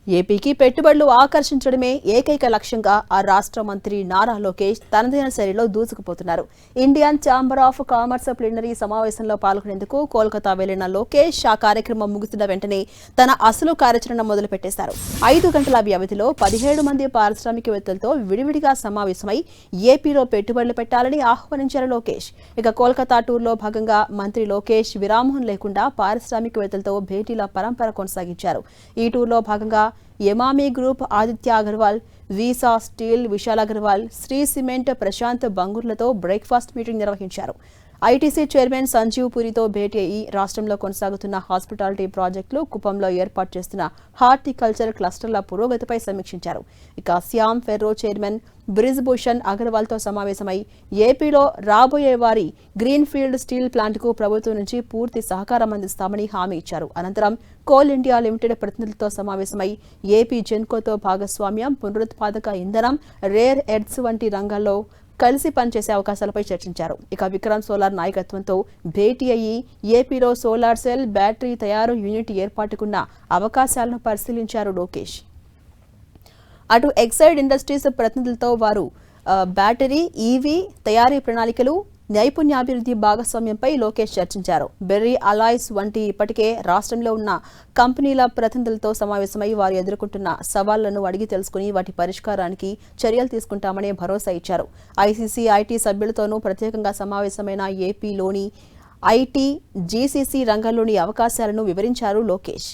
ఏపీకి పెట్టుబడులు ఆకర్షించడమే ఏకైక లక్ష్యంగా ఆ రాష్ట్ర మంత్రి నారా లోకేష్ తనదైన శైలిలో దూసుకుపోతున్నారు. Indian chamber of commerce plenary సమావేశంలో పాల్గొనేందుకు కోల్కతా వెళ్లిన లోకేష్ ఆ కార్యక్రమం ముగిసిన వెంటనే తన అసలు కార్యాచరణ మొదలుపెట్టేశారు. 5 గంటల వ్యవధిలో 17 మంది పారిశ్రామికవేత్తలతో విడివిడిగా సమావేశమై ఏపీలో పెట్టుబడులు పెట్టాలని ఆహ్వానించారు లోకేష్. ఇక కోల్కతా టూర్లో భాగంగా మంత్రి లోకేష్ విరామం లేకుండా పారిశ్రామికవేత్తలతో భేటీల పరంపర కొనసాగించారు. ఈ టూర్లో భాగంగా Emami group, Aditya Agarwal, Visa steel, Vishal Agarwal, Shree cement, Prashant బంగూర్లతో బ్రేక్ఫాస్ట్ మీటింగ్ నిర్వహించారు. ఐటీసీ చైర్మన్ సంజీవ్ పురితో భేటీ అయ్యి రాష్ట్రంలో కొనసాగుతున్న హాస్పిటాలిటీ ప్రాజెక్టులు, కుప్పంలో ఏర్పాటు చేస్తున్న హార్టికల్చర్ క్లస్టర్ల పురోగతిపై సమీక్షించారు. ఇక శ్యామ్ ఫెర్రో చైర్మన్ బ్రిజ్ భూషణ్ అగర్వాల్తో సమావేశమై ఏపీలో రాబోయే వారి గ్రీన్ఫీల్డ్ స్టీల్ ప్లాంట్కు ప్రభుత్వం నుంచి పూర్తి సహకారం అందిస్తామని హామీ ఇచ్చారు. అనంతరం కోల్ ఇండియా లిమిటెడ్ ప్రతినిధులతో సమావేశమై ఏపీ జెన్కోతో భాగస్వామ్యం, పునరుత్పాదక ఇంధనం, రేర్ ఎర్త్స్ వంటి రంగాల్లో కలిసి పనిచేసే అవకాశాలపై చర్చించారు. ఇక విక్రమ్ సోలార్ నాయకత్వంతో భేటీ అయ్యి ఏపీలో సోలార్ సెల్, బ్యాటరీ తయారు యూనిట్ ఏర్పాటుకున్న అవకాశాలను పరిశీలించారు లోకేష్. అటు ఎక్సైడ్ ఇండస్ట్రీస్ ప్రతినిధులతో వారు బ్యాటరీ, ఈవీ తయారీ ప్రణాళికలు, నైపుణ్యాభివృద్ధి భాగస్వామ్యంపై లోకేష్ చర్చించారు. బెర్రీ అలాయ్స్ వంటి ఇప్పటికే రాష్ట్రంలో ఉన్న కంపెనీల ప్రతినిధులతో సమావేశమై వారు ఎదుర్కొంటున్న సవాళ్లను అడిగి తెలుసుకుని వాటి పరిష్కారానికి చర్యలు తీసుకుంటామని భరోసా ఇచ్చారు. ఐసీసీ, ఐటీ సభ్యులతోనూ ప్రత్యేకంగా సమావేశమైన ఏపీలోని ఐటీ, జీసీసీ రంగంలోని అవకాశాలను వివరించారు లోకేష్.